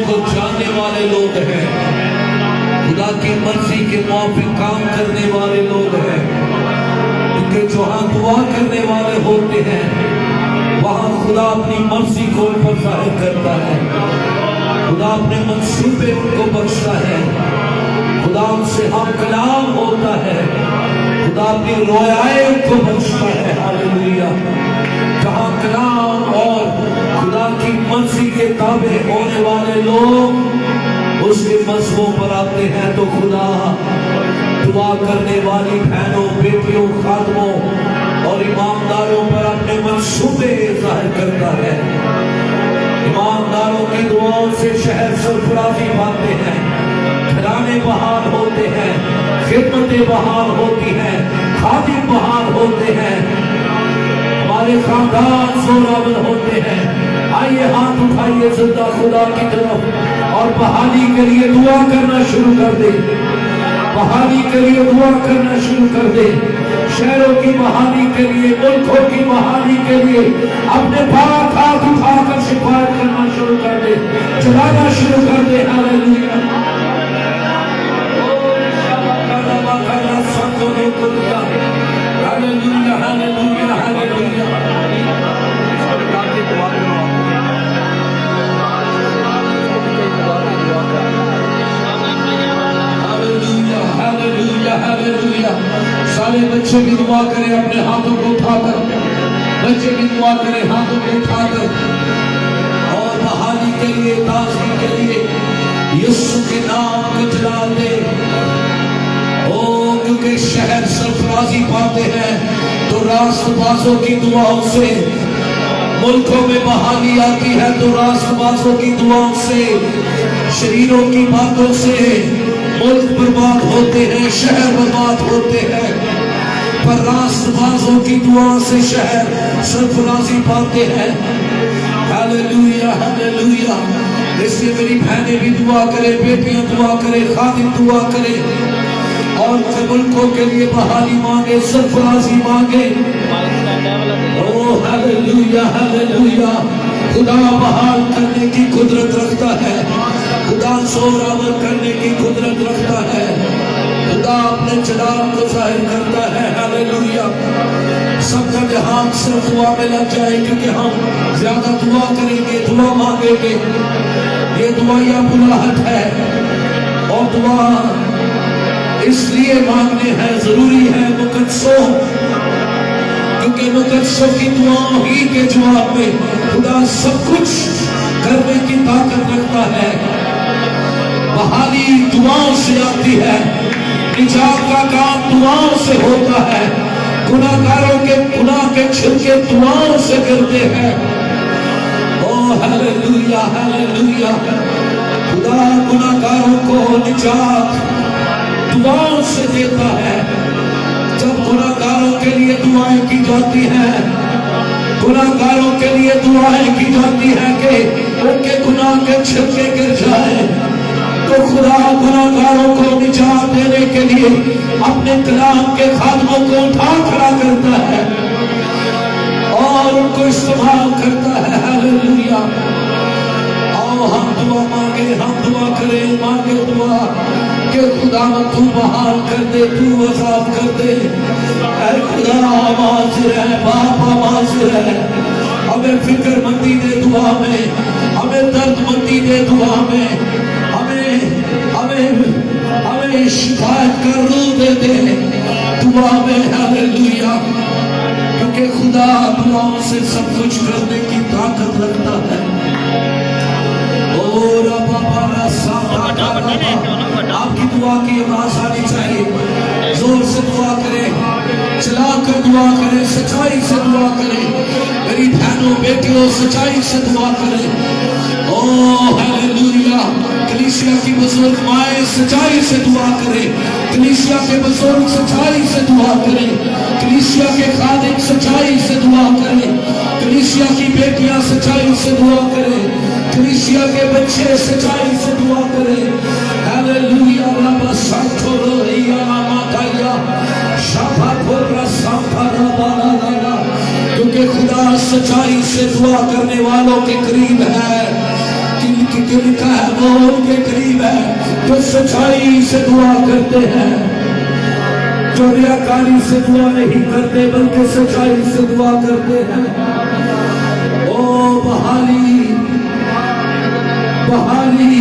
को जानने वाले लोग हैं, खुदा की मर्जी के मुताबिक काम करने वाले लोग हैं, क्योंकि जहाँ दुआ करने वाले होते हैं वहाँ खुदा अपनी मर्जी को उन पर जाहिर करता है। खुदा अपने मंसूबे उनको बख्शता है, खुदा उनसे हम कलाम होता है, खुदा अपनी रोयाएं उनको बख्शता है। हालेलुया। जहाँ कलाम और खुदा की मर्जी के ताबे होने वाले लोग उसके मजहबों पर आते हैं तो खुदा दुआ करने वाली बहनों, बेटियों, खादमों और ईमानदारों पर अपने मंसूबे जाहिर करता है। ईमानदारों की दुआओं से शहर सरफराजी पाते हैं, घराने बहाल होते हैं, खिदमतें बहाल होती हैं, खादिम बहाल होते हैं, हमारे खानदान जोरावर होते हैं। आइए हाथ उठाइए जिंदा खुदा की तरफ और बहाली के लिए दुआ करना शुरू कर दे। बहाली के लिए दुआ करना शुरू कर दे। शहरों की बहाली के लिए, मुल्कों की बहाली के लिए अपने पाक हाथ उठाकर शिकायत करना शुरू कर दे, चलाना शुरू कर दे। Hallelujah. Hallelujah, hallelujah, hallelujah. Hallelujah, hallelujah. सारे बच्चे भी दुआ करें अपने हाथों को उठाकर, बच्चे भी दुआ करें हाथों को उठाकर और बहाली के लिए, ताज़गी के लिए यीशु के नाम को जलाल दे। ओ क्योंकि शहर सरफराजी पाते हैं तो रास्तबाजों की दुआओं से, मुल्कों में बहाली आती है तो रास्तबाजों की दुआओं से, शरीरों की बातों से मुल्क बर्बाद होते हैं, शहर बर्बाद होते हैं, पर रास्तबाजों की दुआ से शहर सरफराजी पाते हैं। Hallelujah, hallelujah. इसलिए मेरी बहनें भी दुआ करें, बेटियां दुआ करें, खादिम दुआ करें और मुल्कों के लिए बहाली मांगे, सरफराजी मांगे। ओ हालेलुया, हालेलुया। खुदा बहाल करने की कुदरत रखता है, खुदा जोरावर करने की कुदरत रखता है, खुदा अपने जलाल को जाहिर करता है। हालेलुया। सबका ध्यान सिर्फ दुआ में लग जाए, क्योंकि हम ज्यादा दुआ करेंगे, दुआ मांगेंगे। ये दुआ या बुलाहट है और दुआ इसलिए मांगने हैं, जरूरी है मुकद्दसों, क्योंकि मुकद्दसों की दुआओं ही के जवाब में खुदा सब कुछ करने की ताकत रखता है। बहाली दुआओं से आती है, निजात का काम दुआओं से होता है, गुनाहगारों के गुनाह के छिलके दुआओं से गिरते हैं। ओ हालेलुया, हालेलुया। खुदा गुनाहगारों को निजात दुआओं से देता है। जब गुनाहगारों के लिए दुआएं की जाती हैं, गुनाहगारों के लिए दुआएं की जाती हैं कि उनके गुनाह के छिलके गिर जाए, तो खुदा गुनाहगारों को निजात देने के लिए अपने कलाम के खादमों को उठा खड़ा करता है और उनको इस्तेमाल करता है। हालेलुया। आओ हम दुआ मांगे, हम दुआ करें, मांगे दुआ कि खुदा तू बहाल कर दे, तू आजाद कर दे। ऐ खुदा आवाज है, बाप आवाज है, हमें फिक्रमंदी दे दुआ में, हमें दर्दमंदी दे दुआ में, हमें शिकायत का रूह दे दे दुआ में। हालेलुया। क्योंकि खुदा दुआओं से सब कुछ करने की ताकत रखता है। और आपकी दुआ की आवाज आनी चाहिए, जोर से दुआ करें, चलाकर दुआ करें, सच्चाई से दुआ करें। मेरी बहनों, बेटियों, सच्चाई से दुआ करें। ओ हालेलुया। कलीसिया की बुजुर्ग माएं सच्चाई से दुआ करें, कलीसिया के बुजुर्ग सच्चाई से दुआ करें, कलीसिया के खादिम सच्चाई से दुआ करें, कलीसिया की बेटियां सच्चाई से दुआ करें, कलीसिया के बच्चे सच्चाई से दुआ करें। हालेलुया। रब्बा सांतो रोहिया माताया शाबा कोरा सांता रबाला लाला। क्योंकि खुदा सच्चाई से दुआ करने वालों के करीब है। क्योंकि लिखा है वो उनके करीब है जो सच्चाई से दुआ करते हैं, जो रियाकारी से दुआ नहीं करते बल्कि सच्चाई से दुआ करते हैं। ओ बहाली, बहाली,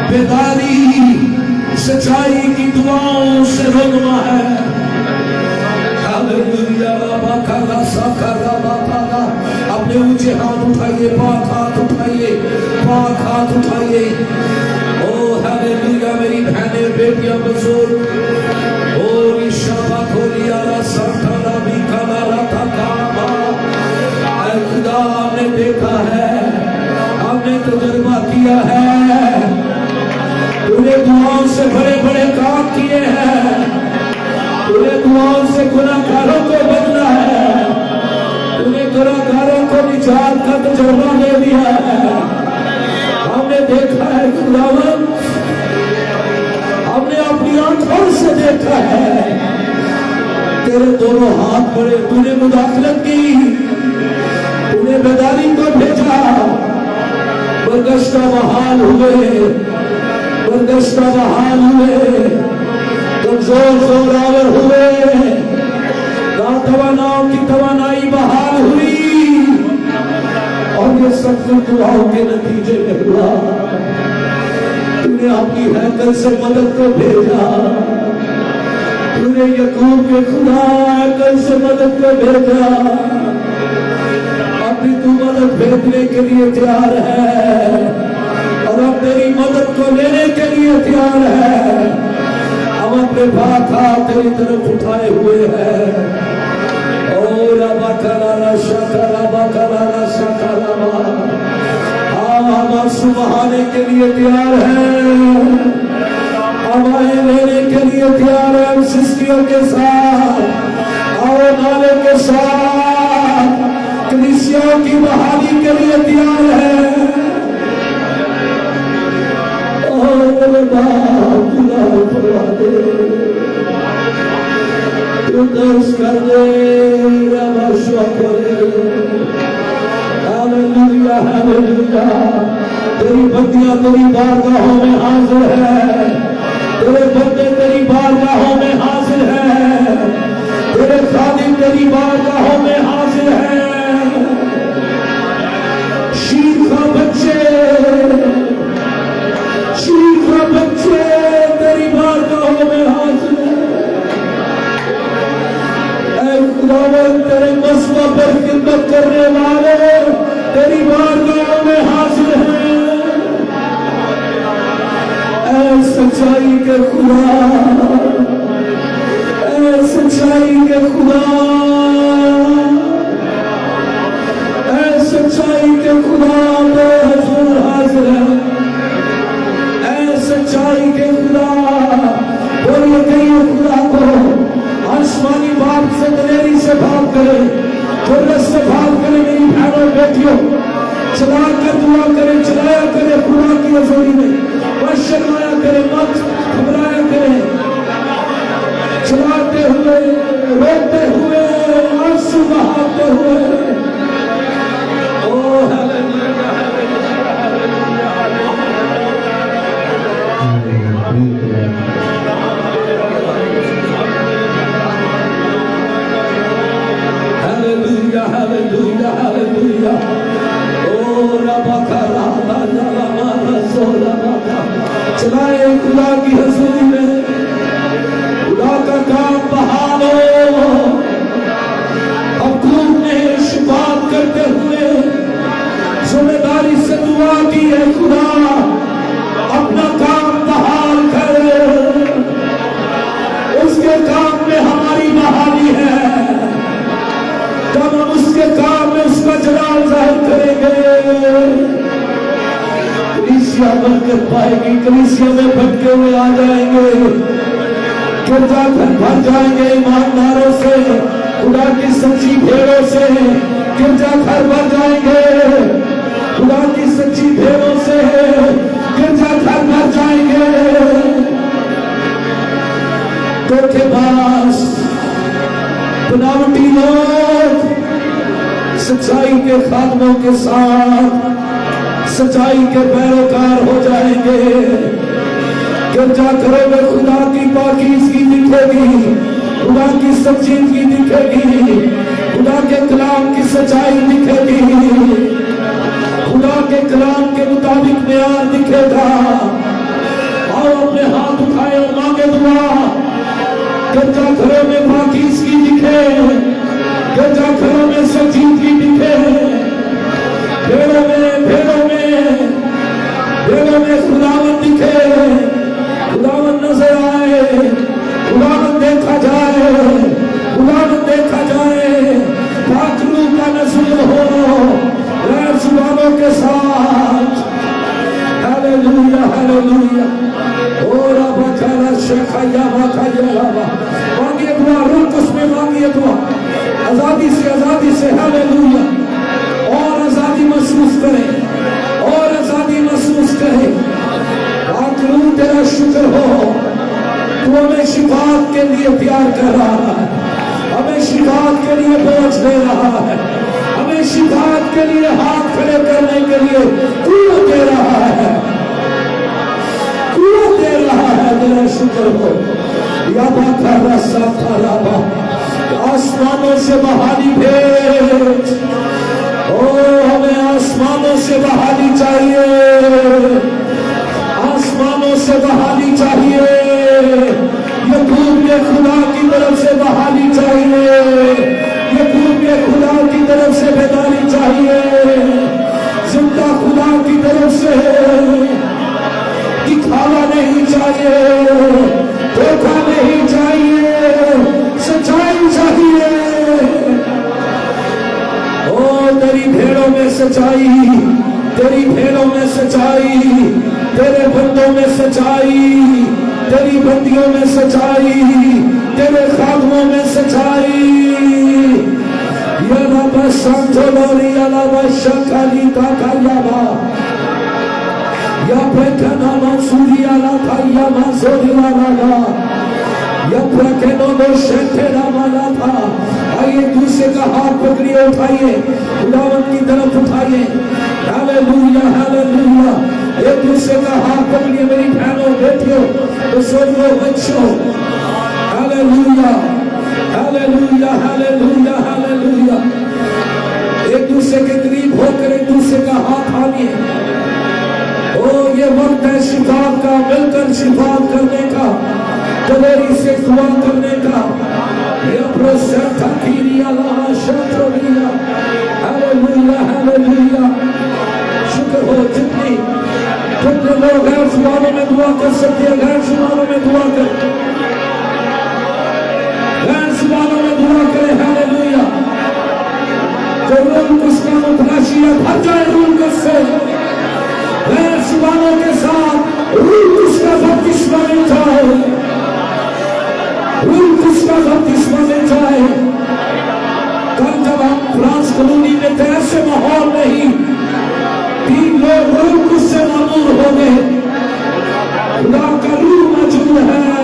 बेदारी सच्चाई की दुआओं से रोनमा है। हालेलुया। अपने ऊंचे हाथ उठाइए, पाक हाथ उठाइए, पाक हाथ उठाइए। ओ हालेलुया। मेरी बहनें बेटियां बुजुर्ग, ओ ईशाबा खोलिया साठाला भी काला रथा काबा। ऐ खुदा, हमने देखा है, हमने तजुर्बा किया है, तूने दुआओं से बड़े बड़े काम किए हैं, तूने दुआओं से गुनाहगारों को बदला है, तूने गुनाहगारों को निजात का तजुर्बा दे दिया है। हमने देखा है खुदावन, हमने अपनी आंखों से देखा है, तेरे दोनों हाथ बड़े, तूने मुदाखलत की, तूने बेदारी को भेजा, बरगश्ता बहाल हुए, बरगश्ता बहाल हुए, कमजोर जोरावर हुए, तवानाओं की तवानाई बहाल हुई, और ये सब कुछ दुआओं के नतीजे में हुआ। तूने अपनी हैकल से मदद को भेजा, तूने यकूब के खुदा हैकल से मदद को भेजा, अभी तू मदद भेजने के लिए तैयार है, और अब तेरी मदद को लेने के लिए तैयार है। हम अपने हाथ तेरी तरफ उठाए हुए हैं। हम आंसू बहाने के लिए तैयार हैं, हवाएं लेने के लिए तैयार हैं, हम सिस्कियों के साथ और नाले के साथ कलीसियाओं की बहाली के लिए तैयार हैं। दर्श कर दे, हालेलुया, हालेलुया। तेरी बंदियां तेरी बारगाहों में हाजिर है, तेरे बंदे तेरी बारगाहों में हाजिर है, तेरे खादिम तेरी बारगाहों में हाजिर है। शीखा बच्चे, शीखा बच्चे तेरी बारगाहों में हाजिर है। तेरे मसवा पर खिदमत करने वाले तेरी बारगाह में हाजिर हैं। ऐ सच्चाई के खुदा, ऐ सच्चाई के खुदा, ऐ सच्चाई के खुदा तेरे हुजूर हाजिर है। ऐ सच्चाई के खुदा, बोलिए कहिए खुदा को, आसमानी बाप से दलेरी से भाव करे, खुर्रत से भाव करे। मेरी बहनों बेटियों, चला कर दुआ करे, चलाया करे खुदा की हजूरी में, मत शर्माया करे, मत घबराया करे। चलाते हुए, रोते हुए, आंसू बहाते हुए, ओ hallelujah, hallelujah, hallelujah, hallelujah, hallelujah. ओ रबका राबा राबा रसोला राबा। चलाए खुदा की हजूरी में, खुदा का काम बहाल हो। हकूक ने शिफात करते हुए जिम्मेदारी से दुआ की है, खुदा अपना काम बहाल कर, उसके काम में हमारी बहाली है। जब हम उसके काम में उसका जलाल जाहिर करेंगे, कलीसिया बनकर पाएगी, कलीसिया में भटके हुए आ जाएंगे, गिरजाघर भर जाएंगे ईमानदारों से, खुदा की सच्ची भेड़ों से, गिरजाघर भर जाएंगे, खुदा की सच्ची भेड़ों से, गिरजाघर भर जाएंगे। धोखेबाज बनावटी लोग सच्चाई के खादमों के साथ सच्चाई के पैरोकार हो जाएंगे। गिरजाघरों में खुदा की पाकीज़गी दिखेगी, खुदा की संजीदगी दिखेगी, खुदा के कलाम की सच्चाई दिखेगी, खुदा के कलाम के मुताबिक प्यार दिखेगा। आओ अपने हाथ उठाए और मांगे दुआ। गिरजाघरों में पाकीज़गी दिखे, गिरजाघरों में संजीदगी दिखे, भेड़ों में खुदावन दिखे, खुदावन नजर आए, खुदावन देखा जाए, खुदावन देखा जाए। पाकरू का नज़र हो गैर जुबानों के साथ। Hallelujah hallelujah. और बचारा शेखाया बाखाया। मांगिए दुआ, रुक उसमें मांगिए दुआ, आजादी से हालेलुया। और आजादी महसूस करें, और आजादी महसूस करें। पाकरू तेरा शुक्र हो, तू हमें शिफात के लिए प्यार कर रहा है, हमें शिफात के लिए पहुंच दे रहा है, हमें शिफात के लिए हाथ खड़े करने के लिए कुव्वत दे रहा है, कुव्वत दे रहा है। तेरा शुक्र हो। या बाका रसा था, आसमानों से बहाली भेज। ओ हमें आसमानों से बहाली चाहिए, आसमानों से बहाली चाहिए। यकूब के खुदा की तरफ से बहाली चाहिए, यकूब के खुदा की तरफ से बेदारी चाहिए, जिंदा खुदा की तरफ से दिखावा नहीं चाहिए, धोखा नहीं चाहिए, सच्चाई चाहिए। ओ तेरी भेड़ों में सच्चाई, तेरी भेड़ों में सच्चाई, तेरे बंदों में सच्चाई, तेरी बंदियों में सच्चाई, तेरे खादमों में सच्चाई। या बस संतोरी अला बशकाली का कायाबा, या प्रकना मंसूरी अला काया मंसूरी वाला, या प्रकनो दो शेखेरा वाला था। आइए दूसरे का हाथ पकड़िए, उठाइए, खुदावंद की तरफ उठाइए। Hallelujah hallelujah. एक दूसरे का हाथ पकड़िए मेरी बहनों बेटियों, बुजुर्गों बच्चों। Hallelujah hallelujah hallelujah hallelujah. एक दूसरे के करीब होकर एक दूसरे का हाथ थामिए। ओ ये वक्त है शिफात का, मिलकर शिफात करने का, दलेरी से दुआ करने का। या प्रोसेस थकीरिया ला शक्रिया। Hallelujah hallelujah. शुक्र हो जितने लोग गैर जुबानों में दुआ कर सकते हैं, गैर जुबानों में दुआ कर, गैर जुबानों में दुआ करें। हालेलुया। जो लोग उसका मुतलाशिया भर जाए रूह से, गैर जुबानों के साथ रूह उसका बपतिस्मा मिल जाए, रूह उसका बपतिस्मा मिल जाए। कल जब हम फ्रांस कॉलोनी में थे, ऐसे माहौल नहीं, 3 लोग रूह उससे मामूर हो गए। खुदा का रूह मौजूद है,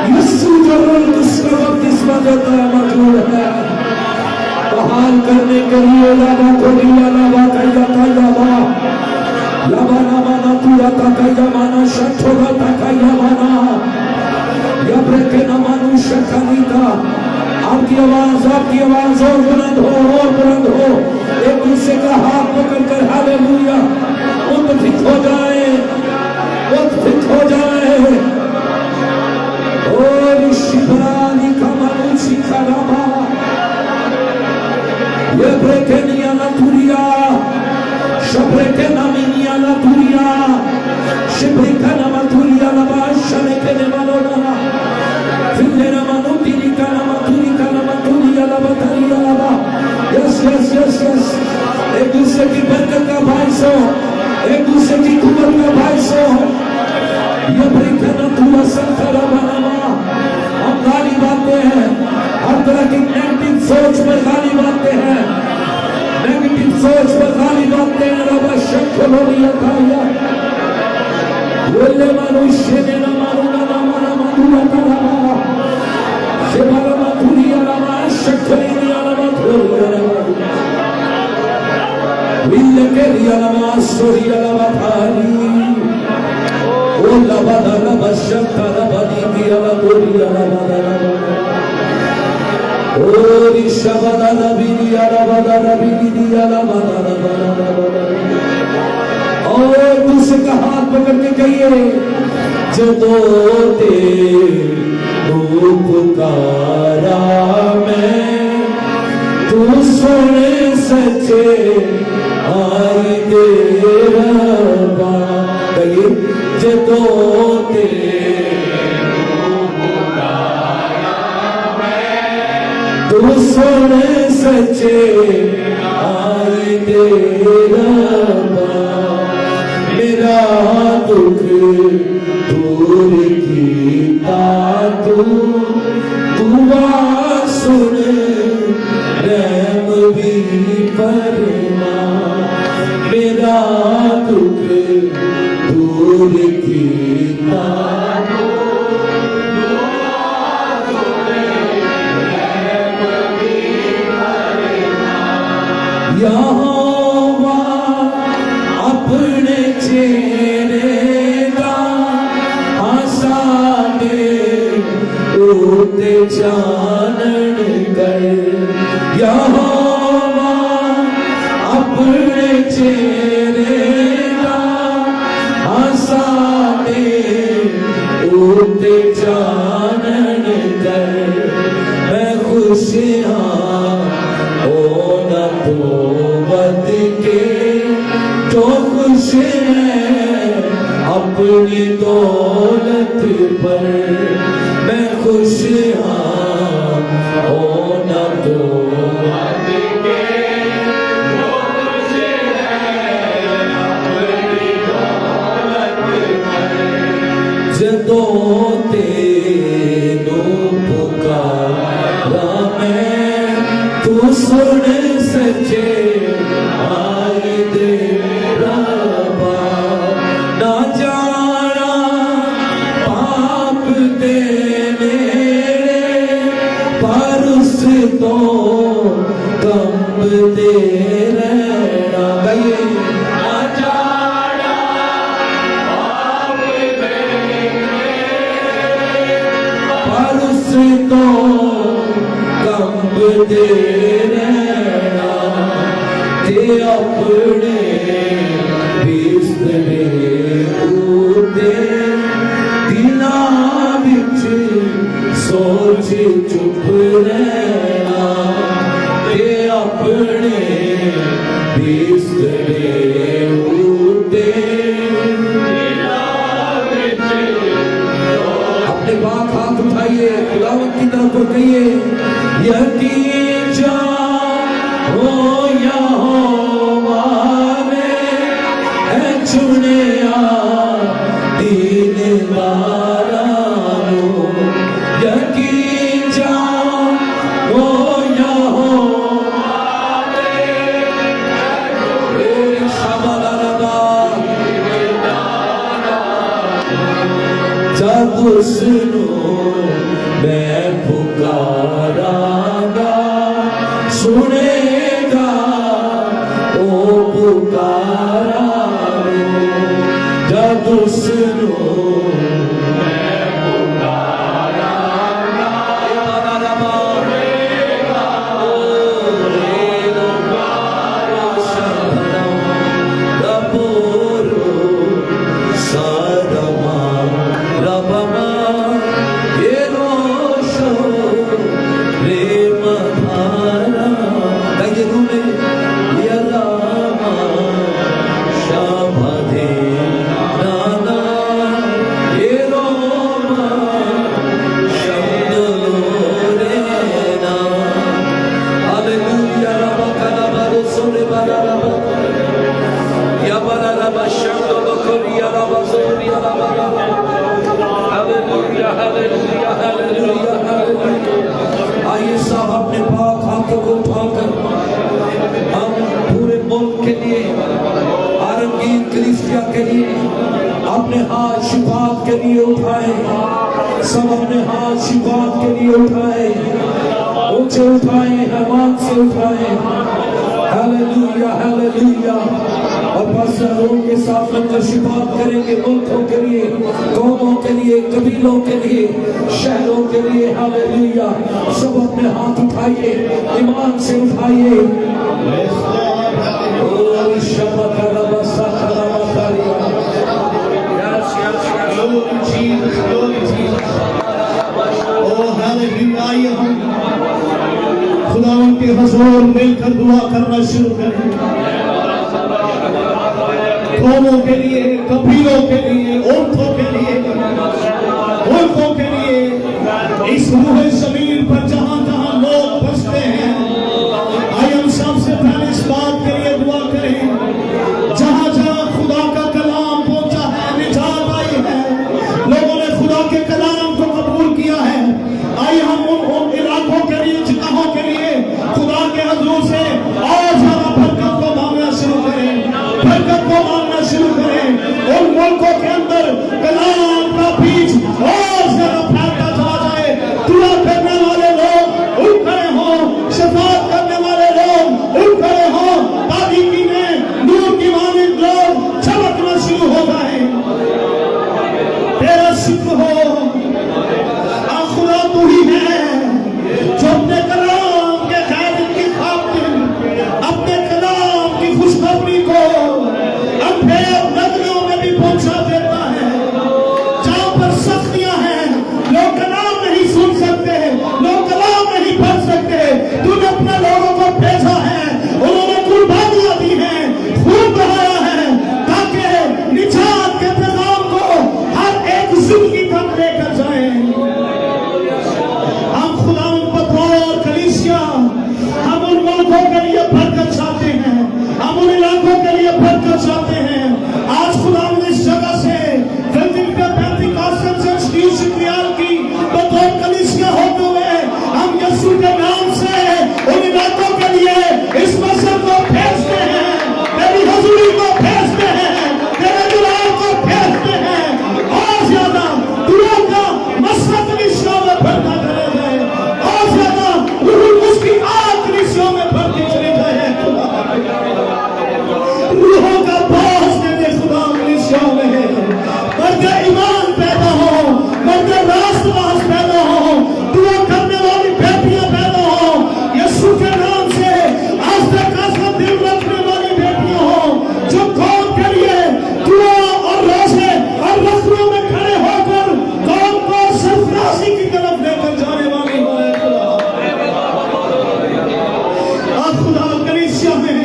यीशु जो रूह उसका बपतिस्मा देता है मौजूद है। बहाल करने के लिए लाभा को दिया, लाभा कैया कैया बा, लाभा लाभा ना तुया का कैया माना, शठोगा का कैया माना, या ब्रेके ना मानू शठानीता। आपकी आवाज और बुलंद हो, और बुलंद हो। एक दूसरे का हाथ पकड़कर हालेलुया उत्थित हो जाए, उत्थित हो जाए। और शिवरानी का मानू शिखरामा, ये ब्रेके निया ना तुरिया, शब्रेके ना मिनिया ना तुरिया, शिब्रिका ना मतुरिया ना बाशने के ने मानो ना, फिर ना मानो तिरी का ना मतुरिया ना बतारिया ना बा। Yes yes yes yes. एक दूसरे की बरकत का भाई सो, एक दूसरे की कुवत का भाई सो। ये ब्रेके ना तुरा संतरा बनामा। हम गाली बातें हैं, हर तरह की नेगेटिव सोच पर गाली बातें हैं, नेगेटिव सोच पर गाली बातें हैं। रबा शक्ल होलिया खाया, बोले मनुष्य ने ना मारू ना ना माना मधुरा तारा, शिवाला मधुरिया ना शक्ल नहीं आना मधुरिया ना, विल्ले के रिया सोरिया भारी ओ लबदा लबशक्ता लबदी दिया लबोरिया ओ रिशबदा लबिरिया लबदा लबिरी दिया लबदा लबदा और दूसरे का हाथ पकड़ के कहिए जदो तेरे पुकारा मैं तू सुने सच्चे आई दे रब्बा कहिए जदो तेरे पुकारा मैं तू सुने सच्चे आई दे रब्बा मेरा दुख दूर कीता तू दुआ सुन रहम भी फरमा मेरा दुख दूर कीता तू दुआ सुन रहम भी फरमा यहोवा अपने चेहरे का आसाने उते जानन कर यहोवा अपने चेहरे का आसाने उते जानन कर मैं खुश हाँ ओ न तो बद के जो खुश है अपनी दौलत पर मैं खुश हाँ ओ न तो बद के जो खुश है अपनी दौलत पर जदों तेनू पुकारा मैं तू सुन सच्चे आई दे रब्बा ना जाना पाप दे मेरे पर उस तो कम दे रहना कहिए ना जाना पाप दे मेरे पर उस तो कम दे रहना ते अपने बिस्तरे उते दिला विच सोच चुप रहना ते अपने बिस्तरे उते दिला विच अपने बात हाथ उठाइए खुदावंद की तरफ को कहिए यकीन जान हो यहोवा ने है चुनिया दीनदारा नो यकीन जान हो यहोवा ने है चुनिया शबदरबा जब सुनो मैं पुकारागा सुनेगा ओ पुकारा जब सुनो मैं पुकारागा सुनेगा ओ पुकारा रबोरो सदमा रबमा आइए साहब अपने पाक हाथों को उठाकर हम पूरे मुल्क के लिए आलमगीर कलीसिया के लिए अपने हाथ शिफात के लिए उठाए सब अपने हाथ शिफात के लिए उठाए ऊंचे उठाए हैवान से उठाए हालेलुया हालेलुया और पास्टरों के साथ मिलकर शिफात करेंगे, मुल्कों के लिए, कौमों के लिए, कबीलों के लिए, शहरों के लिए। हालेलुया। सब अपने हाथ उठाइए, ईमान से उठाइए। आइए हम खुदावन के हुजूर मिलकर दुआ करना शुरू करें। कौमों के लिए, कबीलों के लिए, औरतों के लिए, मुल्कों के लिए, इस रूहे ज़मीन पर जहां जहां लोग बसते हैं, आइए हम सबसे पहले इस बात के लिए दुआ करें। जहां जहां खुदा का कलाम पहुंचा है, निजात आई है, लोगों ने खुदा के कलाम को कबूल किया है। आइए हम उन इलाकों के लिए, जगहों के लिए खुदा के हुजूर से और ज्यादा बरकत को मांगना शुरू करें, बरकत को मांगना शुरू करें। उन मुल्कों के अंदर कलाम का बीज और ज्यादा फैलता चला जाए। दुआ करने वाले लोग उठ खड़े हों, शफाअत करने वाले लोग उठ खड़े हों, तारीकी में नूर की मानिंद लोग चमकना शुरू हो जाए। तेरा शुक्र हो खुदा, तू ही है जो अपने कलाम के खैरियत की खातिर अपने कलाम की खुशखबरी को अंधेर नगरियों में भी पहुंचा देता है। जहां पर सख्तियां हैं, लोग कलाम नहीं सुन सकते, लोग कलाम नहीं पढ़ सकते, तूने अपने लोगों को भेजा है, उन्होंने कुर्बानियां दी हैं, खून बहाया है, ताकि निजात के पैगाम को हर एक जिंदगी तक लेकर जाए। हम उन मुल्कों के लिए बरकत चाहते हैं, हम उन इलाकों के लिए बरकत चाहते हैं। आज खुदा ने इस जगह से फिलाडेल्फिया पेंटिकॉस्टल चर्च की शिकरियाल की बतौर कलीसिया होते हुए हम यीशु के नाम से उन इलाकों के लिए इस मसले को भेजते हैं, तेरी हजूरी को भेजते हैं, तेरे दुलार को भेजते हैं। और ज्यादा दुआ का मसला कलीसिया में भरता करे जाए, और ज्यादा उसकी आग कलीसिया में भरती चली जाए। रूहों का बास दे दे खुदा कलीसिया में, मर्द ईमान पैदा हो, मर्द रास्तबाज पैदा हो, दुआ करने वाली बेटियां पैदा हो, यीशु के नाम से आज तक का दिल रखने वाली बेटियां हो, जो कौम के लिए दुआ और रोजे और रस्मों में खड़े होकर कौम को सरफराजी की तरफ लेकर जाने वाली हो। खुदा कलीसिया में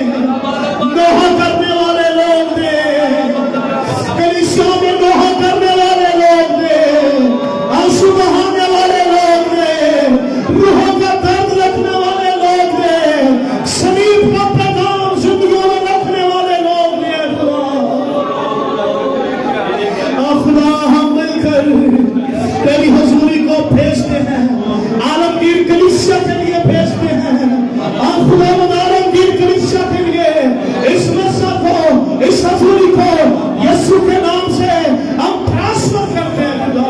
नोहा करने वाले लोग दे, कलीसिया में नोहा करने वाले लोग दे, आंसू बहाने वाले लोग दे, रूहों का दर्द रखने वाले लोग दे, सलीब का पैगाम जिंदगियों में रखने वाले लोग दे। खुदा हम मिलकर तेरी हुजूरी को भेजते हैं, आलमगीर कलीसिया के लिए भेजते हैं। खुदा आलमगीर कलीसिया के लिए इस मसला को, इस हजूरी को यीशु के नाम से हम ट्रांसफर करते हैं। खुदा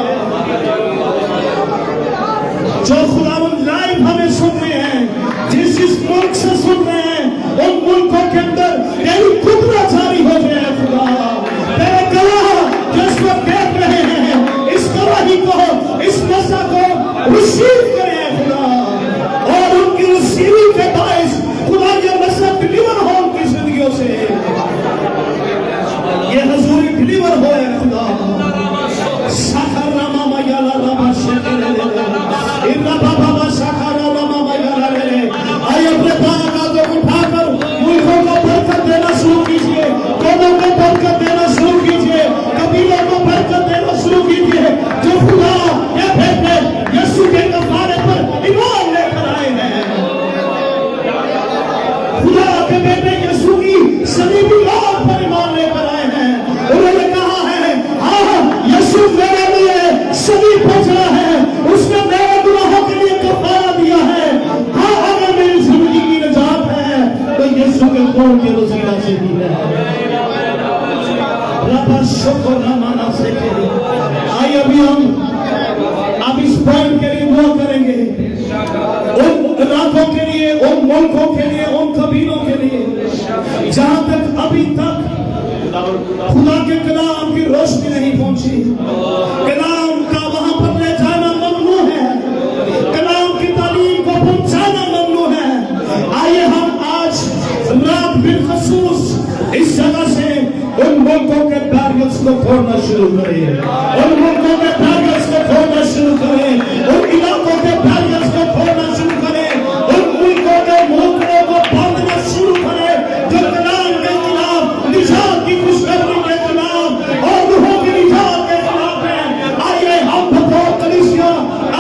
जो खुदा लाइव हमें सुन रहे हैं, जिस जिस मुल्क से सुन रहे हैं, उन मुल्कों के अंदर तेरी कुदरत जारी हो जाए। खुदा तेरे गवाह जो इस वक्त देख रहे हैं, इस गवाही को, इस मसला को रिसीव करें खुदा, और उनकी रिसीविंग के बायस खुदा ये मसला डिलीवर हो उनकी जिंदगियों से, ये हजूरी डिलीवर हो खुदा। साखरा मामा याला रामा शेखरे इन्ना बाबा साखरा मामा याला रे। आइए अपने पांव को उठाकर मुल्कों को बरकत देना शुरू कीजिए, कौमों को बरकत देना शुरू कीजिए, कबीलों को बरकत देना शुरू कीजिए, जो खुदा ये भेजे यीशु के कफारे पर ईमान लेकर आए हैं। खुदा के बेटे यीशु की सलीबी मौत पर ईमान लेकर आए हैं। उन्होंने कहा है, हाँ यीशु मेरे लिए सलीब पर चढ़ा है, उसने मेरे गुनाहों के लिए कफारा दिया है। हाँ अगर मेरी जिंदगी की निजात है तो यीशु के खून के वसीला से दी है। रब शुक्र रमाना से आइए अभी हम अब इस पॉइंट के लिए दुआ करेंगे, उन इलाकों के लिए, उन मुल्कों के लिए, उन कबीलों के लिए जहां तक अभी तक खुदा के कलाम की रोशनी नहीं पहुंची, कलाम का वहां पर ले जाना ममनू है, कलाम की तालीम को पहुंचाना ममनू है। आइए हम आज रात बिलखसूस इस जगह से उन मुल्कों के बैरियर्स को तोड़ना शुरू करें, उन मुल्कों के बैरियर्स को तोड़ना शुरू करें, उन इलाकों के बैरियर्स को तोड़ना शुरू करें, उन मुल्कों के मोहल्लों को बांधना शुरू करें जो कलाम के खिलाफ, निजात की खुशखबरी के खिलाफ और रूहों की निजात के खिलाफ है। आइए हम बतौर कलीसिया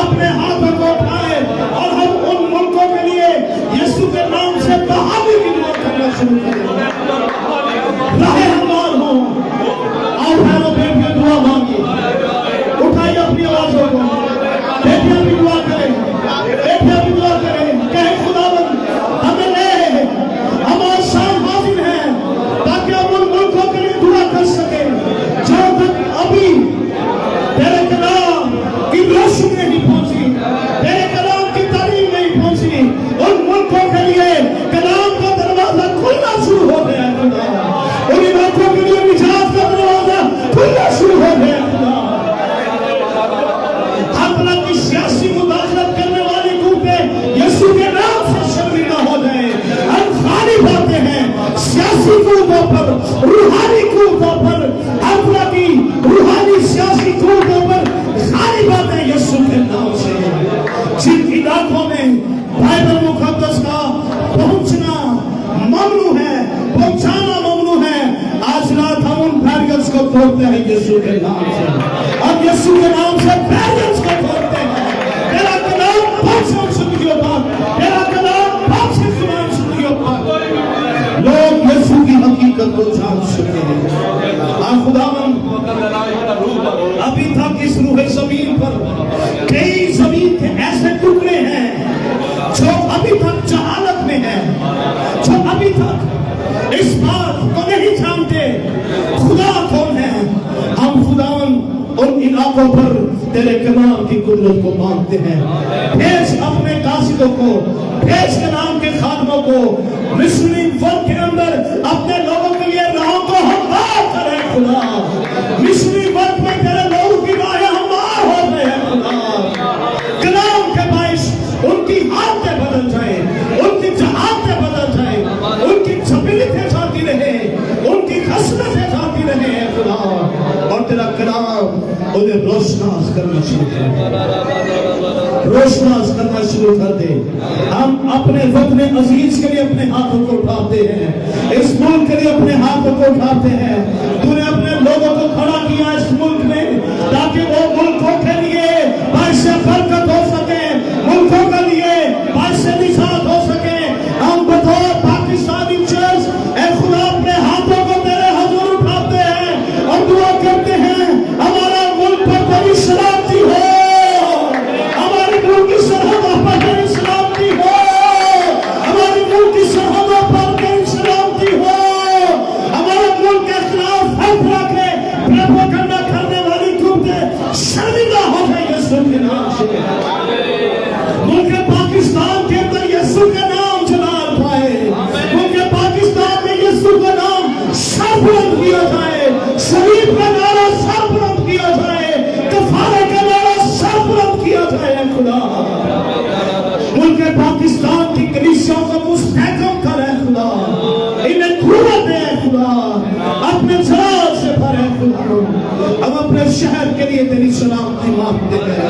अपने हाथों को उठाएं और हम उन मुल्कों के लिए यीशु के नाम से बहाली की दुआ करना शुरू करें। राहे हमार हो और पैरों पे भी दुआ मांगी, उठाइए अपनी आवाजों को, बेटियां भी दुआ करें, बेटियां भी दुआ करें, कहे खुदावंद हमें ले हमारा शान हाजिर है ताकि हम उन मुल्कों के लिए दुआ कर सके जहां तक अभी तेरे कलाम की रोशनी नहीं पहुंची, तेरे कलाम की तालीम नहीं पहुंची, उन मुल्कों के लिए कलाम का दरवाजा खुलना शुरू हो गया है खुदा, उन इलाकों के लिए निजात का दरवाजा खुलना शुरू हो गया है खुदा। अपना की सियासी मुदाखलत करने वाली कुव्वतें यीशु के नाम से शर्मिंदा हो जाए। हम खाली बातें हैं सियासी कुव्वतों पर, रूहानी कुव्वतों पर, अपना की रूहानी सियासी कुव्वतों पर खाली बातें यीशु के नाम से। जिन इलाकों में बाइबल मुकद्दस का पहुंचना ममनू है, पहुंचाना ममनू है, आज रात हम उन बैरियर्स को तोड़ते हैं यीशु के नाम से। अब यीशु के नाम से बैरियर्स को तोड़ते हैं। तेरा कलाम पहुंचे उन जिंदगियों पर, तेरा कलाम पहुंचे जुबान जिंदगियों पर, लोग यीशु की हकीकत को जान सके। खुदावन अभी तक इस रूह ज़मीन पर कई ज़मीन के ऐसे टुकड़े हैं जो अभी तक जहालत में है, जो अभी तक इस बात को नहीं जानते खुदा कौन है। हम खुदावन उन इलाकों पर तेरे कलाम की कुदरत को मानते हैं। भेज अपने कासिदों को, भेज कलाम के खादमों को मिस्री वर्ग के अंदर अपने लोगों के लिए राहों को हमवार करें खुदा। मिस्री वर्ग में तेरे लोगों की राहें हमवार हो रहे हैं खुदा। कलाम के बाइस उनकी हालतें बदल जाए, उनकी जहालतें बदल जाए, उनकी जबीलतें जाती रहे, उनकी खसलतें जाती रहे खुदा, और तेरा कलाम उन्हें रोशनास करना शुरू कर दे, रोशनास करना शुरू कर दे। हम अपने वतन अजीज के लिए अपने हाथों को उठाते हैं, इस मुल्क के लिए अपने हाथों को उठाते हैं। तूने अपने लोगों को खड़ा किया इस मुल्क में ताकि वो मुल्कों के लिए बाइस बरकत हो सके, मुल्कों के लिए बाइस निजात हो सके। हम बतौर पाकिस्तानी चर्च ए खुदा अपने हाथों को तेरे हुजूर उठाते हैं और दुआ करते हैं हमारा मुल्क पर तेरी सलामती हो, हमारे मुल्क की सरहदों पर तेरी सलामती हो, हमारे मुल्क की सरहदों पर तेरी सलामती हो। हमारे मुल्क के खिलाफ फैसला के प्रोपेगेंडा करने वाली कुव्वतें शर्मिंदा हो जाए यीशु के नाम से। मुल्क पाकिस्तान के अंदर यीशु का नाम जलाल पाए, मुल्क पाकिस्तान में यीशु का नाम सरबुलंद किया जाए, शरीफ का नारा सरबुलंद किया जाए, कफारे का नारा सरबुलंद किया जाए खुदा। मुल्क पाकिस्तान की कलीसियाओं को मुस्तहकम करे खुदा, इन्हें कुव्वत दे खुदा, अपने जलाल से भरे खुदा। हम अपने शहर के लिए तेरी सलामती मांगते हैं,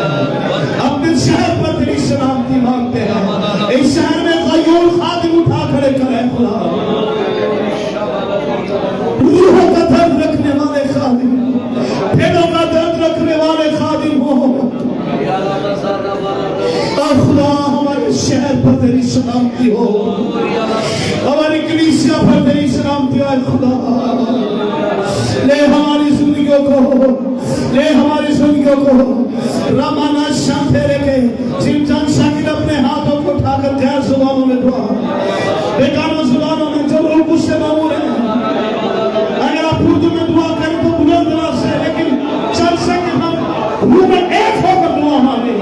अपने शहर पर तेरी सलामती मांगते हैं। इस शहर में ग़यूर खादिम उठा खड़े करे खुदा, रूहों का दर्द रखने वाले खादिम, दिलों का दर्द रखने वाले खादिम हो। खुदा हमारे शहर पर तेरी सलामती हो, हमारी कलीसिया पर तेरी सलामती हो खुदा। ले हमारी जिंदगियों को, ले हमारी जिंदगियों को रमाना शांति लेके जिन जन शाकिल अपने हाथों को उठाकर गैर जुबानों में दुआ, बेगाना जुबानों में जो लोग मुझसे मामूर है, अगर आप उर्दू में दुआ करें तो बुलंद आवाज से, लेकिन चल सके हम रूह में एक होकर दुआ मांगे।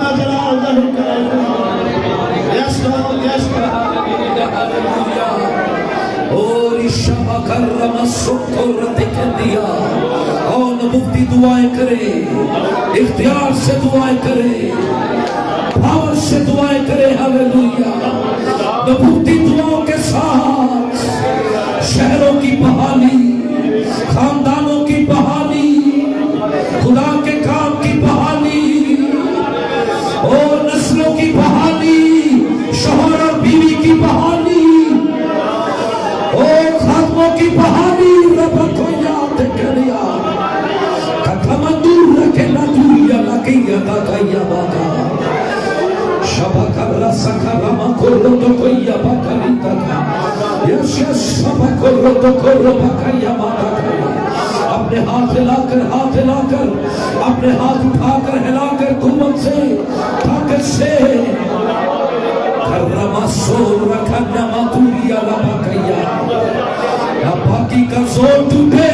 अपना जलाल जाहिर करें। Yes Lord, yes Lord. और कौन मुक्ति दुआएं करे, इख्तियार से दुआएं करे, पावर से दुआएं करे। हालेलुया। नबूती दुआओं के साथ शहरों की बहाली, खानदानों की बहाली, खुदा के काम की बहाली और नस्लों की बहाली, शौहर और बीवी की बहाली और खात्मों की बहाली। रब को याद करिया कथमंदूर रखे ना दूरिया लगिया दादा बाका शबकरा सकरमा कोरो तो कोई बकरी दादा यस यस शबकरो तो कोरो बकरिया माता। अपने हाथ हिलाकर अपने हाथ उठाकर हिलाकर कुवत से ताकत से कर्रमा सोर रखना मातुरिया लबकैया। बाकी का जोर टूटे,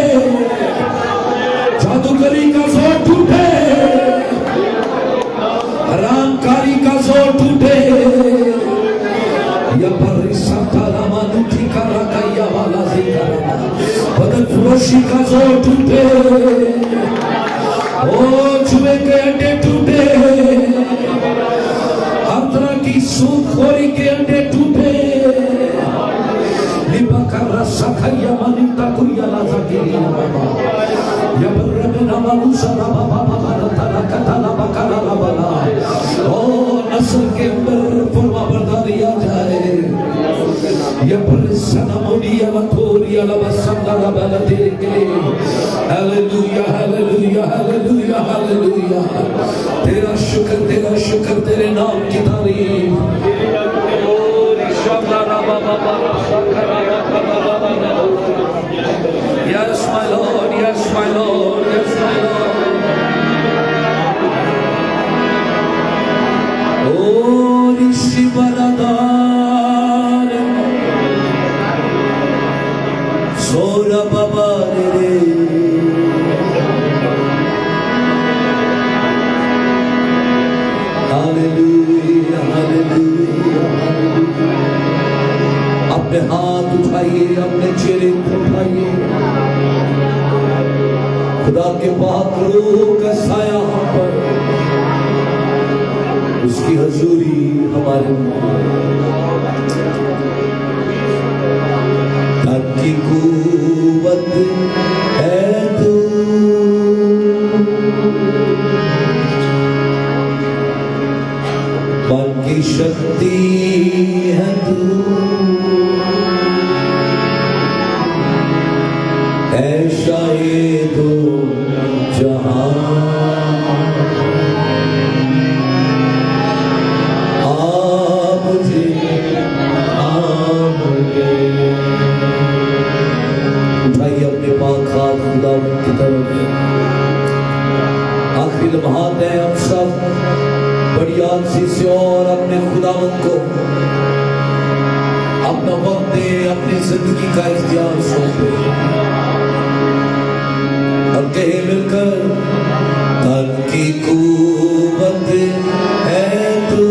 जादूगरी का जोर टूटे, हरामकारी का जोर टूटे, या बदन फरोशी का जोर टूटे, ओ जुए के अंडे टूटे, हर तरह की सूदखोरी के अंडे टूटे। नस्ल के अंदर फरमाबरदारी आ जाए। Hallelujah hallelujah hallelujah hallelujah. तेरा शुक्र तेरे नाम की तारीफ। Yes, my Lord, yes, my Lord, yes, my Lord. Oh, Rishibaradar, Sora Baba Re. Hallelujah, hallelujah, hallelujah. अपने हाथ उठाइए, अपने चेहरे उठाइए। खुदा के पाक रूह का साया हम पर, उसकी हजूरी हमारे तन की कुव्वत है तू, मन की शक्ति है तू, ऐसा ये दो जहां मुझे उठाइए अपने पाक हाथ खुदा की तरफ। आखिरी लम्हात है, हम सब बड़ी आलसी से और अपने खुदावंद को अपना वक्त दे, अपनी जिंदगी का इख्तियार सौंपे और कहे मिलकर, तन की कुव्वत है तू,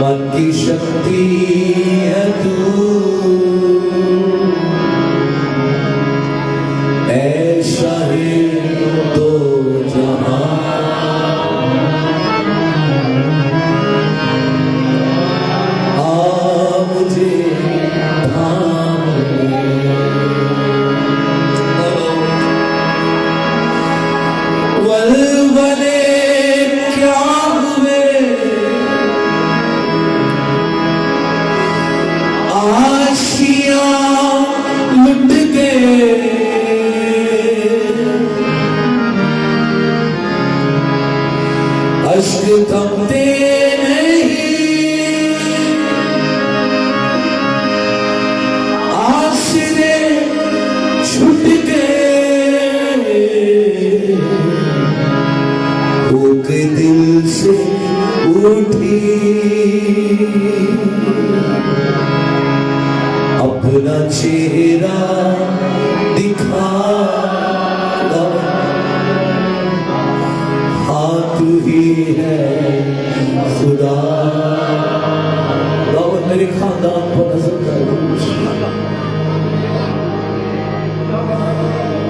मन की शक्ति है तू, ऐसा ही तो जहां लुट गए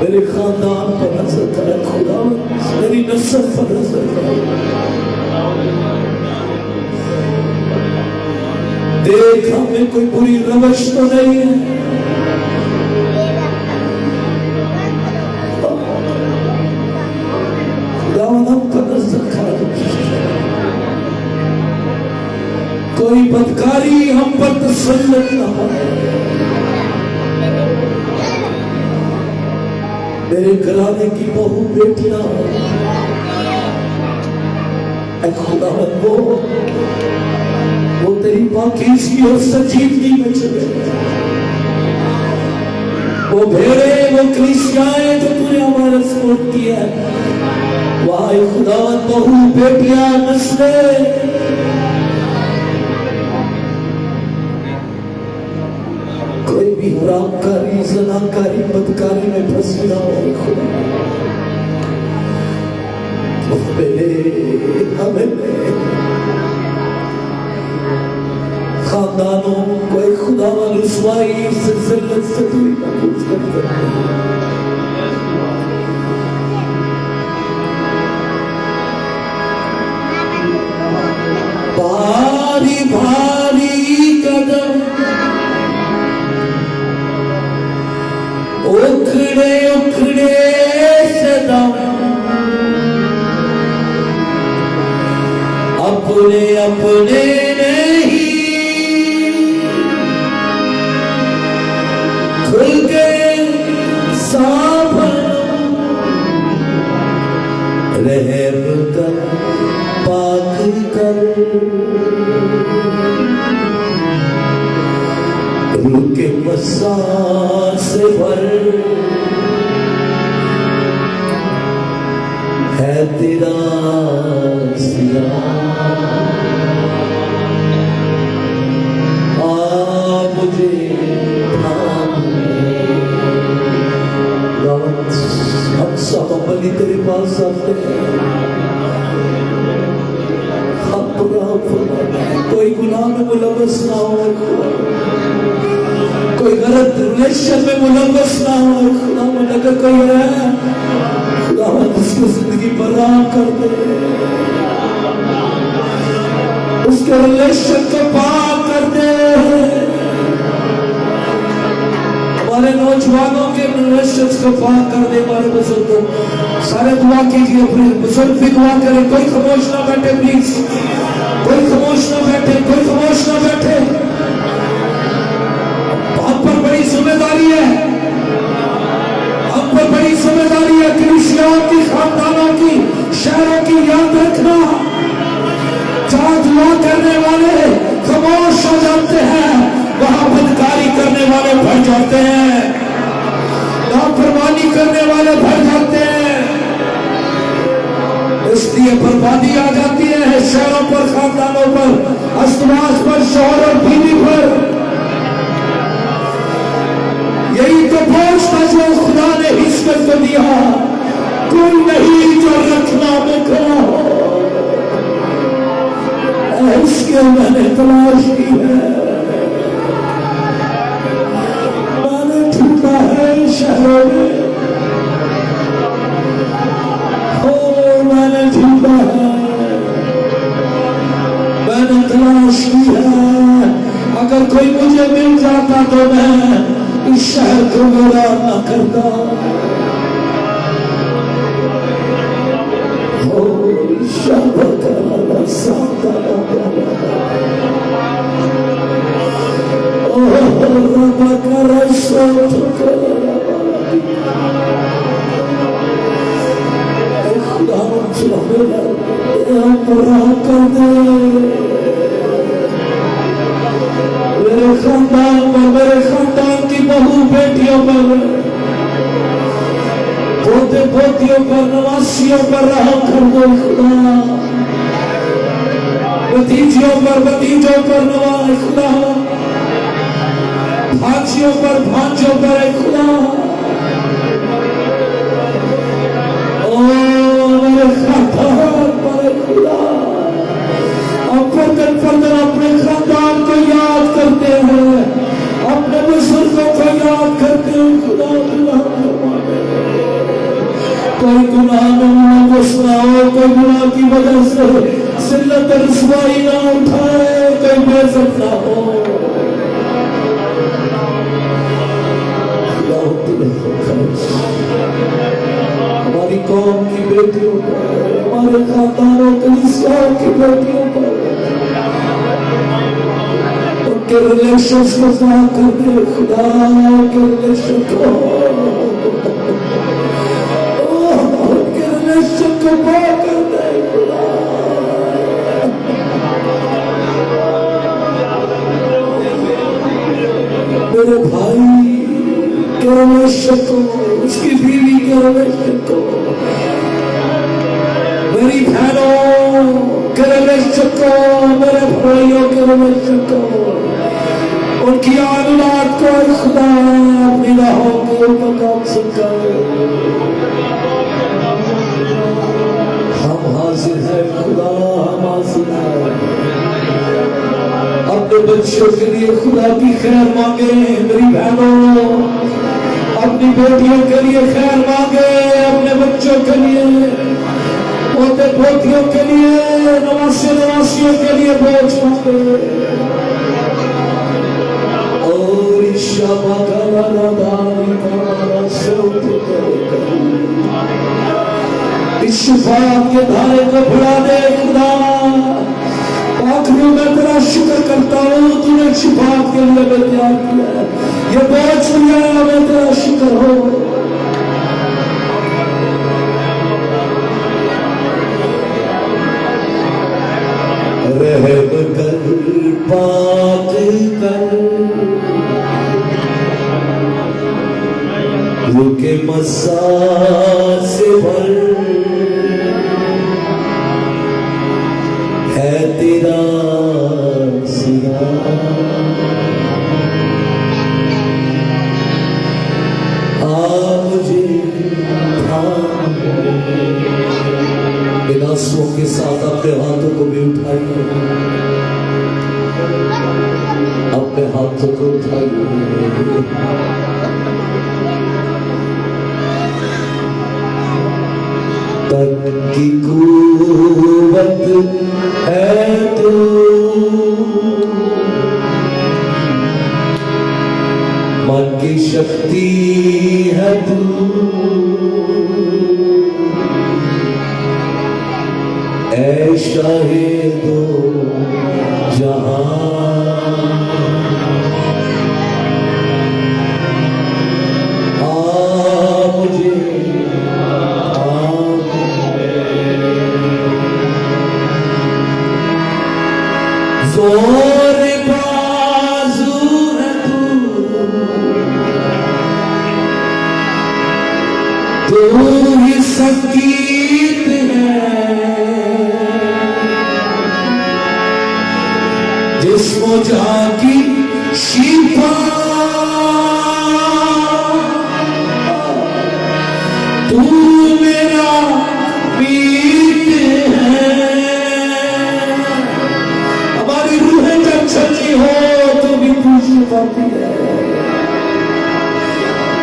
मेरे खानदान पर नजर कर खुदा, मेरी नस्ल पर नजर कर। देख हमें कोई बुरी रवश तो नहीं है, खुदावन हम पर नजर कर। कोई बदकारी हम पर तसल्लुत न हो। मेरे घराने की बहू बेटियां खुदावन वो तेरी पाकीज़गी और संजीदगी में चले। वो भेड़े, वो कलीसियाएं जो तूने हमारे सपोर्ट की है, वहां खुदावन बहू बेटियां नस्लें कोई भी हरामकारी, ज़नाकारी, बदकारी में फंसी ना हो खुदा। हमें खानदानों को एक खुदावन रुसवाई से, ज़िल्लत से तू ही महफूज करते। भारी भारी कदम उखड़े उखड़े सदम अपने अपने नहीं खुल के साभर रहम कर पाक कर रुके मसा से भर है तेरा सिया मुझे हम सब अपनी तेरे पास आते हैं। कोई गुनाह में मुलव्वस ना हो, कोई गलत रिलेशन में मुलव्वस ना हो खुदा। अगर कोई है खुदा उसकी जिंदगी बर्बाद कर दे, उसके रिलेशन को पाक कर दे। हमारे नौजवानों के रिलेशन को पाक कर दे। हमारे बुजुर्गों सारे दुआ कीजिए, अपने बुजुर्ग भी दुआ करें। कोई खामोश ना बैठे प्लीज, कोई खामोश ना बैठे, कोई खामोश ना बैठे। हम पर बड़ी जिम्मेदारी है, हम पर बड़ी जिम्मेदारी है। कलीसियाओं की, खानदानों की, शहरों की याद रखना। जहां दुआ करने वाले खामोश हो जाते हैं, वहां बदकारी करने वाले भर जाते हैं, नाफरमानी करने वाले भर जाते हैं। इसलिए बर्बादी आ जाती है शहरों पर, खानदानों पर, अस्तवास पर, शौहर और बीवी पर। यही तो बोझ था जो खुदा ने हिस्मत को दिया। कोई नहीं जो रखना बिखरा हो, इसके मैंने तलाश की है। मैंने ढूंढा है शहरों में, मैंने ढूंढा है, मैंने तलाश की है। अगर कोई मुझे मिल जाता तो मैं इस शहर को मेरा न करता। हो मेरे खानदान पर, मेरे खानदान की बहू बेटियों पर, पोते पोतियों पर, नवासियों पर रहम कर दो खुदा। भतीजियों पर, भतीजों पर नवाज खुदा। भांजियों पर, भांजों पर खुदा। ओ मेरे खानदान पर खुदा। फर्दन अपने खानदान को याद करते हैं, अपने बुजुर्गों को याद करते हैं खुदा। कोई गुनाह में मुलव्वस ना हो, कोई गुनाह की वजह से जिल्लत रुसवाई ना उठाए, कोई बेइज्जत ना हो। हमारी कौम की बेटियों पर, हमारे खानदानों कलीसियाओं की बेटियों पर उनके रिलेशंस को साफ कर दे खुदा, उनके रिलेशन को, उनके रिलेशन को पार कर दे खुदा। मेरे भाई के रिलेशन को, उसकी बीवी के रिलेशन को, मेरी बहनों के रिलेशन को, मेरे भाइयों के रिलेशन को, उनकी औलाद को खुदा अपनी राहों के ऊपर कामयाब कर। हम हाजिर हैं खुदा, हम हाजिर हैं। अपने बच्चों के लिए खुदा की खैर मांगे, मेरी बहनों अपनी बेटियों के लिए खैर मांगे, अपने बच्चों के लिए, पोते पोतियों के लिए, नवासी नवासियों के लिए बोझ मांगे। और ईशा इस बात के धारे को बढ़ा दे खुदा। आखिरी में तेरा शुक्र करता हूँ, तूने शिफात के लिए मैं तैयार किया है, ये बहुत शुक्रिया, मैं तेरा शुक्र हो। रहम कर, पाक कर, रुके मसा से भर है तेरा सिरा। मुझे बिना आंसुओं के साथ अपने हाथों को भी उठाइए, अपने हाथों को उठाइए। तन की कुव्वत है तू, मन की शक्ति है तू, ऐ शाहे दो जहां। जोर बाजू है तू ही संगीत है, जिस्मो जहां की शिफा तू मेरा मीत है। हमारी रूहें जब छली हो तो भी तू शिफाती है,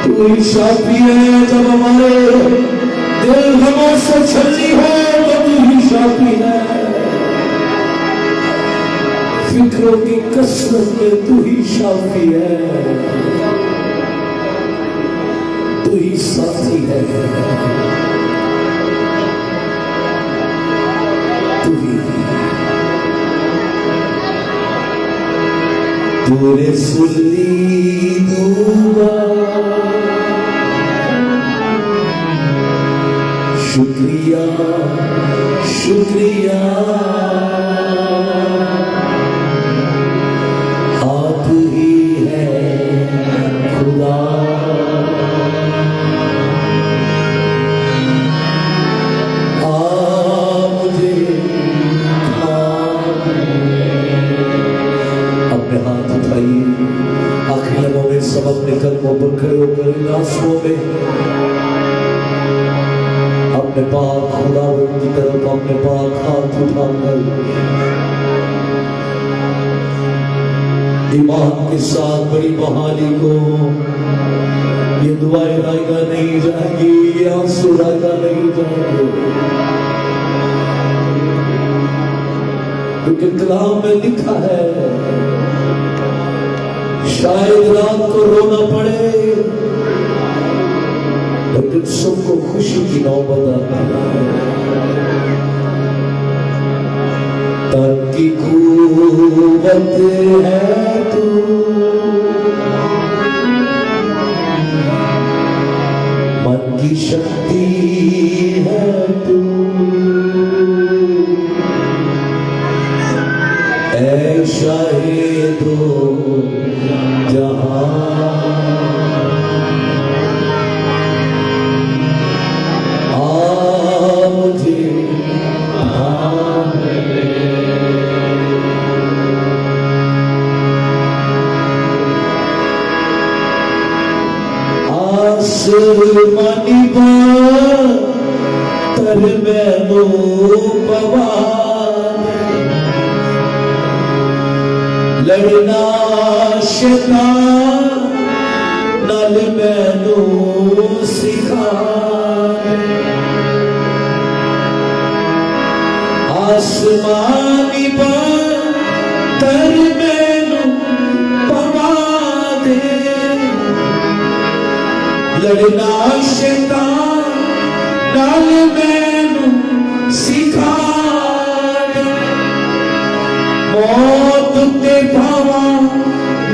तू ही शाफी है। जब हमारे दिल गमों से छली हो तो तू ही शाफी है। फिक्रों की कसरत में तू ही शाफी है, तू ही साथी है, तू ही। तूने सुन ली दुआ, शुक्रिया शुक्रिया। आप ही है खुदा, आप मुझे अपने हाथ उठाइए। आखिरी लम्हों में सब अपने कदमों पर खड़े होकर इन आंसुओं में अपने पाक खुदावंद की तरफ अपने पाक हाथ उठाकर ईमान के साथ बड़ी बहाली को ये दुआएं गाई नहीं जाएंगी। ये आंसू राजा नहीं जाएंगे, क्योंकि कलाम में लिखा है शायद रात को रोना पड़े, लेकिन सबको खुशी की नौबत आती है। तन की कुव्वत है तू, मन की शक्ति है तू, ऐ शाहिदो जहां आ मुझे आसमानी तर मैनो पवार लड़ना शैतान नल मैनो सिखा, आसमानी तर मैनो पवा दे, लड़ना शैतान नाल मैनू सिखा दे, मौत ते भावा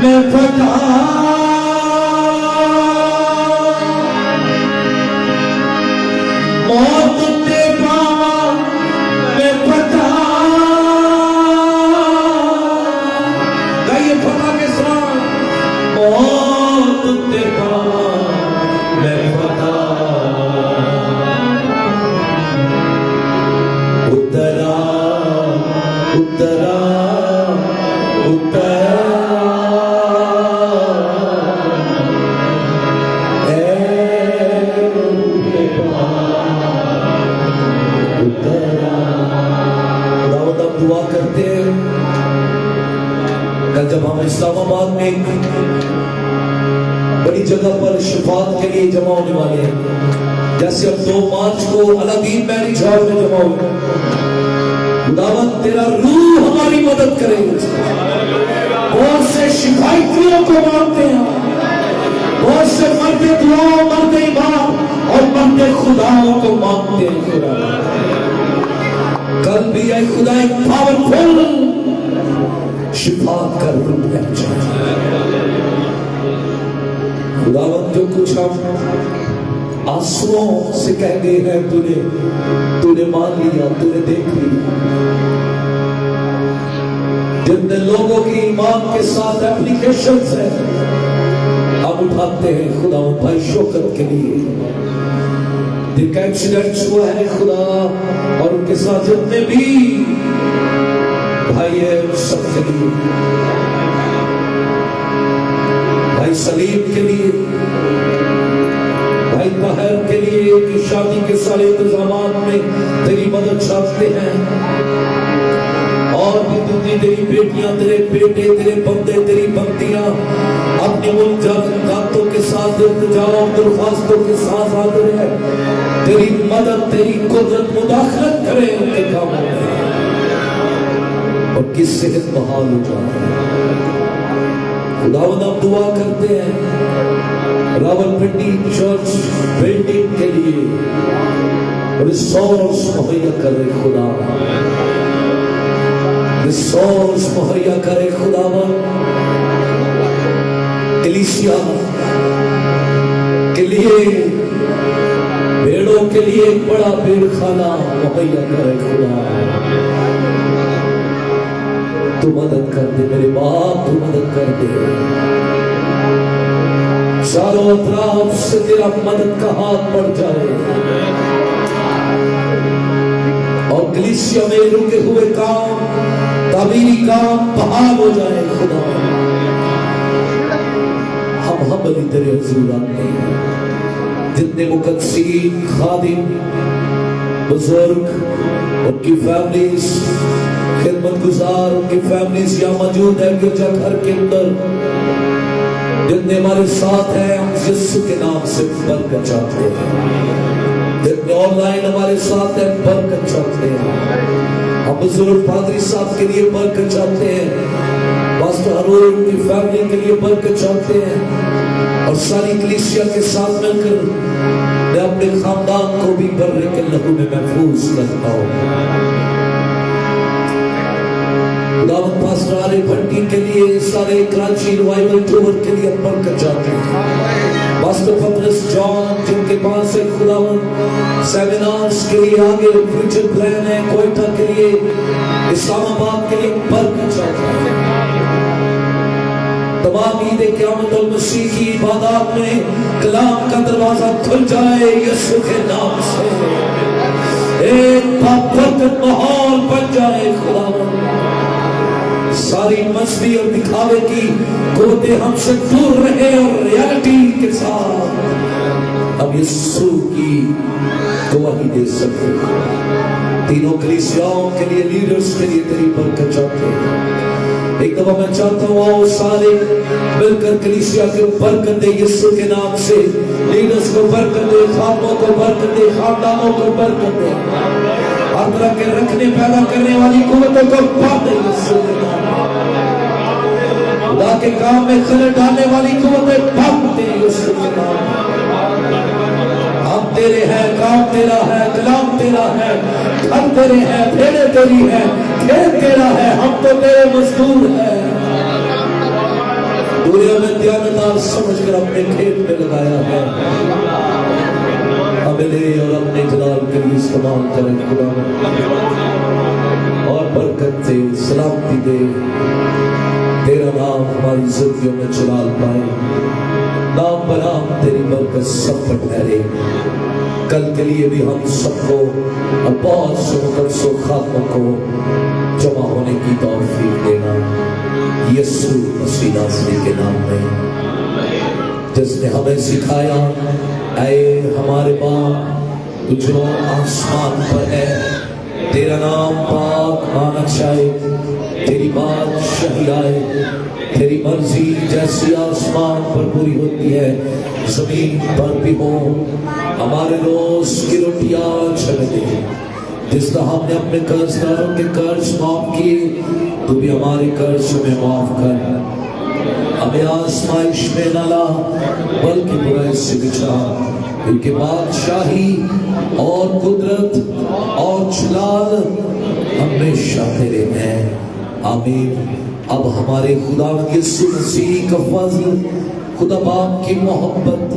मैं फटा, मौत ते भावा मैं फटा, गाइए फटा के साथ, मौत ते भावा मैं फटा, उतरा उतरा उतरा दुआ करते हैं। कल जब हम इस्लामाबाद में एक बड़ी जगह पर शिफात के लिए जमा होने वाले हैं, जैसे अब 2 मार्च को अलादीन मैरिज हॉल में जमा हुए, खुदावंद तेरा रूह हमारी मदद करेगा। बहुत से शिकायतियों को मानते हैं, बहुत से मर्दे दुआओं, मर्दे ईमान और मर्दे खुदाओं को मानते हैं। खुदा कल भी आई खुदा एक पावरफुल शिफात कर रूप है। खुदावंद जो कुछ हम आंसुओं से कह गए हैं, तूने मान लिया, तूने देख लिया। जितने लोगों की ईमान के साथ एप्लीकेशन है हम उठाते हैं खुदावंद भाई शौकत के लिए, जिनका एक्सीडेंट हुआ है खुदा, और उनके साथ जितने भी भाई है सबके लिए, भाई सलीम के लिए, भाई ताहिर के लिए कि शादी के सारे इंतजामात में तेरी मदद चाहते हैं, और भी दुनिया तेरी बेटियां, तेरे बेटे, तेरे बंदे, तेरी बंदियां अपने मुल्कातों के साथ इल्तिजाओं दरख्वास्तों के साथ हाजिर है। तेरी मदद, तेरी कुदरत मुदाखलत करे उनके कामों में, और की सेहत बहाल हो जाए। खुदावंद हम दुआ करते हैं रावलपिंडी चर्च बिल्डिंग के लिए रिसोर्स मुहैया करे खुदा, रिसोर्स मुहैया करे खुदावंद। कलीसिया के लिए, भेड़ों के लिए एक बड़ा भेड़ खाना मुहैया करे खुदा। तू मदद कर दे मेरे बाप, तू मदद कर दे। चारों तरफ से तेरा मदद का हाथ बढ़ जाए, और कलीसिया में रुके हुए काम, तामीरी काम बहाल हो जाए खुदा। हम बड़ी तेरे हुजूर आते हैं, जितने मुकद्दसीन, खादिम, बुजुर्ग, उनकी फैमिलीज, खिदमत गुजार, उनकी फैमिलीज यहाँ मौजूद है गिरजा घर के अंदर, जितने हमारे साथ हैं, हम यीशु के नाम से बरकत चाहते हैं। आमीन हमारे साथ है, बरकत चाहते हैं। हम बुजुर्ग पादरी साहब के लिए बरकत चाहते हैं, पास्टर हरोल की फैमिली के लिए बरकत चाहते हैं, और सारी कलीसिया के साथ मिलकर मैं अपने खानदान को भी बर्रे के लहू में महफूज करता हूँ। पास्टर आरे भट्टी के लिए, सारे कराची रिवाइवल टूर के लिए बरकत चाहते हैं। पास्टर पत्रस जॉन जिनके पास एक खुदावन सेमिनार्स के लिए आगे फ्यूचर प्लान है, कोयटा के लिए, इस्लामाबाद के लिए बरकत चाहते हैं। तमाम ईद क़यामतुल मसीह की इबादत में कलाम का दरवाजा खुल जाए यीशु के नाम से, एक बरकत माहौल बन जाए खुदावन। सारी मस्ती और दिखावे की कुव्वतें हमसे दूर रहे और रियलिटी के साथ अब यीशु की गवाही दे सके। तीनों कलीसियाओं के लिए, लीडर्स के लिए तेरी बरकत चाहते हैं। एक दफा मैं चाहता हूँ आओ सारे मिलकर कलीसिया के बरकत दे यीशु के नाम से। लीडर्स को बरकत दे, खातों को बरकत दे, खानदानों को बरकत दे, हर तरह के रखने पैदा करने वाली कुव्वतों को बांध दे यीशु के नाम। खुदा के काम में खलल डालने वाली कुव्वतें बांध दे यीशु के नाम। हम तेरे हैं, काम तेरा है, कलाम तेरा है, घर तेरे हैं, भेड़ें तेरी है, खेत तेरा है, हम तो तेरे मजदूर हैं। दुनिया में ध्यानदार समझकर अपने खेत में लगाया है, हमें ले और अपने जलाल के लिए इस्तेमाल करें खुदा, और बरकत दे, सलामती दे। तेरा नाम हमारी जिंदगियों में जलाल पाए, नाम बनाम तेरी बरकत सब पर ठहरे। कल के लिए भी हम सबको और बहुत से मुकद्दसों खातों को जमा होने की तौफीक देना यीशु मसीह नासरी के नाम में। जिसने हमें सिखाया, ऐ हमारे बाप तू जो आसमान पर है, तेरा नाम पाक माना जाए, तेरी बादशाही आए, तेरी मर्जी जैसी आसमान पर पूरी होती है जमीन पर भी हो। हमारे रोज की रोटियां चल दे, जिस तरह हमने अपने कर्जदारों के कर्ज माफ किए, तू भी हमारे कर्ज में माफ कर। हमें आजमाइश में न ला, बल्कि बुराई से बचा, क्योंकि बादशाही और कुदरत और जलाल हमेशा तेरे हैं। आमीन। अब हमारे खुदा यीशु मसीह का फज़ल, खुदा बाप की मोहब्बत,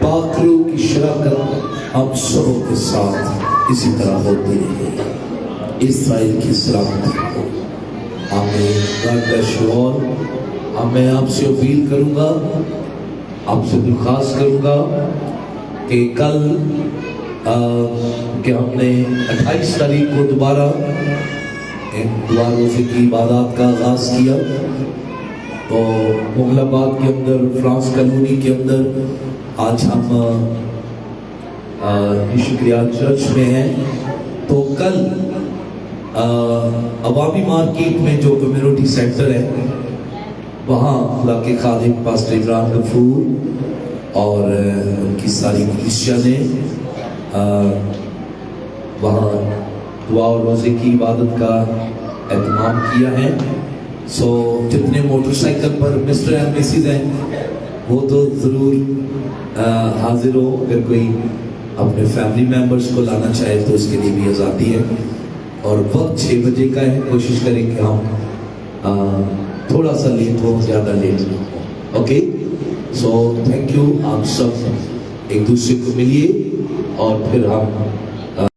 पाक रूह की शराकत हम सबों के साथ इसी तरह होती रहे। इस्राएल की सलामती हो। आमीन। God bless you all. अब मैं आपसे अपील करूंगा, आपसे दरख्वास्त करूंगा कि कल कि हमने 28 तारीख को दोबारा दुआ रोज़े की इबादत का आगाज़ किया, तो मुगलाबाद के अंदर फ्रांस कॉलोनी के अंदर आज हम शुक्रिया चर्च में हैं। तो कल अवामी मार्केट में जो कम्युनिटी सेंटर है, वहाँ खुदा के खादिम पास्टर इमरान गफूर और उनकी सारी कलीसिया ने वहाँ दुआ और रोज़े की इबादत का एहतमाम किया है। सो जितने मोटरसाइकिल पर मिस्टर एंड मिसिज हैं वो तो ज़रूर हाजिर हो। अगर कोई अपने फैमिली मेम्बर्स को लाना चाहे तो उसके लिए भी आज़ादी है, और वक्त 6 बजे का है। कोशिश करें कि हम थोड़ा सा लेट हो, ज़्यादा लेट ना हो। Okay, so thank you. आप सब एक दूसरे को मिलिए और फिर हम